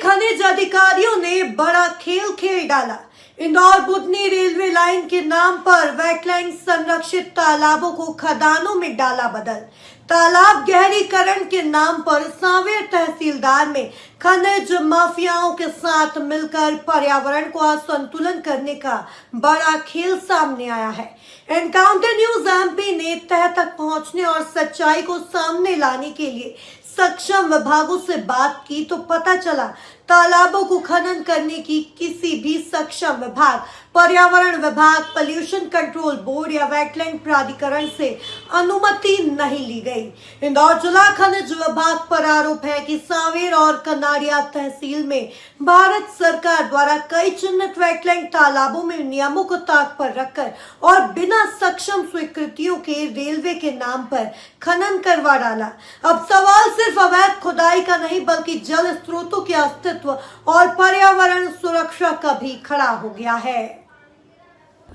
खनिज अधिकारियों ने बड़ा खेल खेल डाला। इंदौर बुधनी रेलवे लाइन के नाम पर वेटलैंड संरक्षित तालाबों को खदानों में डाला बदल। तालाब गहरीकरण के नाम पर सांवेर तहसीलदार में खनिज माफियाओं के साथ मिलकर पर्यावरण को असंतुलन करने का बड़ा खेल सामने आया है। एनकाउंटर न्यूज एमपी ने तह तक पहुंचने और सच्चाई को सामने लाने के लिए सक्षम विभागों से बात की तो पता चला तालाबों को खनन करने की किसी भी सक्षम विभाग, पर्यावरण विभाग, पोल्यूशन कंट्रोल बोर्ड या वेटलैंड प्राधिकरण से अनुमति नहीं ली गई। इंदौर जिला खनिज विभाग पर आरोप है कि सांवेर और कनाड़िया तहसील में भारत सरकार द्वारा कई चिन्हित वेटलैंड तालाबों में नियमों को ताक पर रखकर और बिना सक्षम स्वीकृतियों के रेलवे के नाम पर खनन करवा डाला। अब सवाल सिर्फ अवैध खुदाई का नहीं बल्कि जल स्रोतों के अस्तित्व और पर्यावरण सुरक्षा का भी खड़ा हो गया है।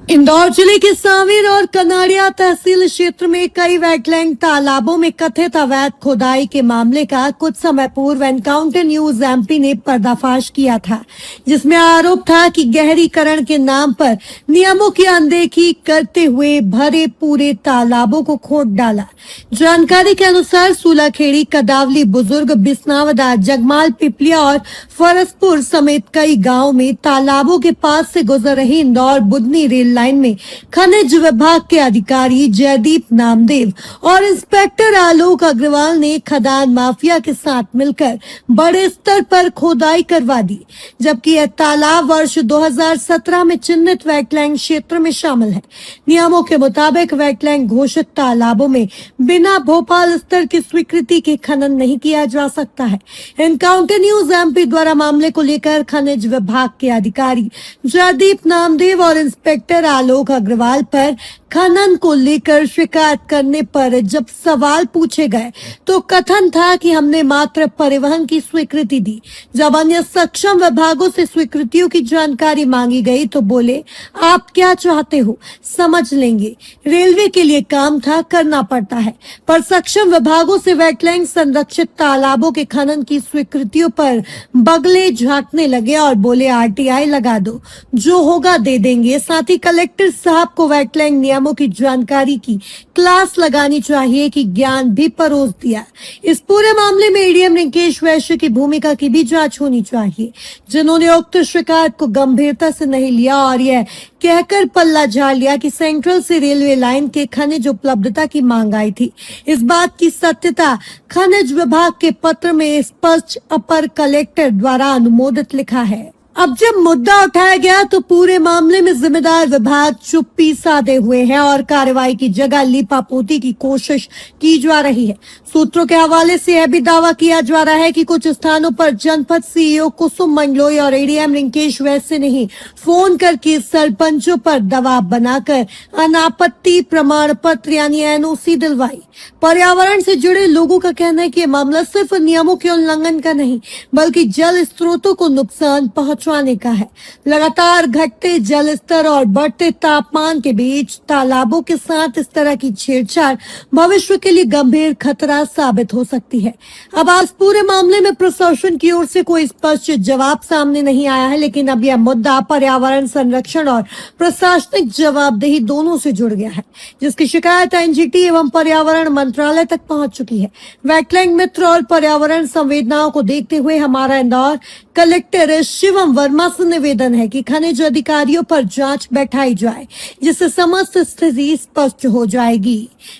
इंदौर जिले के सांवेर और कनाड़िया तहसील क्षेत्र में कई वेटलैंड तालाबों में कथित अवैध खुदाई के मामले का कुछ समय पूर्व एनकाउंटर न्यूज एमपी ने पर्दाफाश किया था, जिसमें आरोप था कि गहरीकरण के नाम पर नियमों की अनदेखी करते हुए भरे पूरे तालाबों को खोद डाला। जानकारी के अनुसार सूलाखेड़ी, कदावली, बुजुर्ग, बिस्नावदा, जगमाल, पिपलिया और फरसपुर समेत कई गाँव में तालाबों के पास से गुजर रही इंदौर बुधनी रेल लाइन में खनिज विभाग के अधिकारी जयदीप नामदेव और इंस्पेक्टर आलोक अग्रवाल ने खदान माफिया के साथ मिलकर बड़े स्तर पर खोदाई करवा दी, जबकि यह तालाब वर्ष 2017 में चिन्हित वेटलैंड क्षेत्र में शामिल है। नियमों के मुताबिक वेटलैंड घोषित तालाबों में बिना भोपाल स्तर की स्वीकृति के खनन नहीं किया जा सकता है। एनकाउंटर न्यूज एमपी द्वारा मामले को लेकर खनिज विभाग के अधिकारी जयदीप नामदेव और इंस्पेक्टर आलोक अग्रवाल पर खनन को लेकर शिकायत करने पर जब सवाल पूछे गए तो कथन था कि हमने मात्र परिवहन की स्वीकृति दी। जब अन्य सक्षम विभागों से स्वीकृतियों की जानकारी मांगी गई तो बोले, आप क्या चाहते हो समझ लेंगे, रेलवे के लिए काम था, करना पड़ता है। पर सक्षम विभागों से वेटलैंड संरक्षित तालाबों के खनन की स्वीकृतियों पर बगले झांकने लगे और बोले आरटीआई लगा दो, जो होगा दे देंगे। साथ ही कलेक्टर साहब को वेटलैंड नियमों की जानकारी की क्लास लगानी चाहिए कि ज्ञान भी परोस दिया। इस पूरे मामले में एडीएम रिंकेश वैश्य की भूमिका की भी जांच होनी चाहिए, जिन्होंने उक्त शिकायत को गंभीरता से नहीं लिया और यह कहकर पल्ला झाड़ लिया कि सेंट्रल से रेलवे लाइन के खनिज उपलब्धता की मांग आई थी। इस बात की सत्यता खनिज विभाग के पत्र में स्पष्ट अपर कलेक्टर द्वारा अनुमोदित लिखा है। अब जब मुद्दा उठाया गया तो पूरे मामले में जिम्मेदार विभाग चुप्पी साधे हुए हैं और कार्रवाई की जगह लीपापोती की कोशिश की जा रही है। सूत्रों के हवाले से यह भी दावा किया जा रहा है कि कुछ स्थानों पर जनपद सीईओ कुसुम मंडलोई और एडीएम रिंकेश वैश्य ने ही फोन करके सरपंचों पर दबाव बनाकर अनापत्ति प्रमाण पत्र यानी एनओसी दिलवाई। पर्यावरण से जुड़े लोगों का कहना है कि यह मामला सिर्फ नियमों के उल्लंघन का नहीं बल्कि जल स्रोतों को नुकसान पहुंचाने का है। लगातार घटते जल स्तर और बढ़ते तापमान के बीच तालाबों के साथ इस तरह की छेड़छाड़ भविष्य के लिए गंभीर खतरा साबित हो सकती है। अब आज पूरे मामले में प्रशासन की ओर से कोई स्पष्ट जवाब सामने नहीं आया है, लेकिन अब यह मुद्दा पर्यावरण संरक्षण और प्रशासनिक जवाबदेही दोनों से जुड़ गया है, जिसकी शिकायत एनजीटी एवं पर्यावरण मंत्रालय तक पहुंच चुकी है। वेटलैंड मित्र और पर्यावरण संवेदनाओं को देखते हुए हमारा इंदौर कलेक्टर शिवम वर्मा से निवेदन है कि खनिज अधिकारियों पर जांच बैठाई जाए, जिससे समस्त स्थिति स्पष्ट हो जाएगी।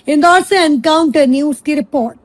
इंदौर से एनकाउंटर न्यूज की रिपोर्ट।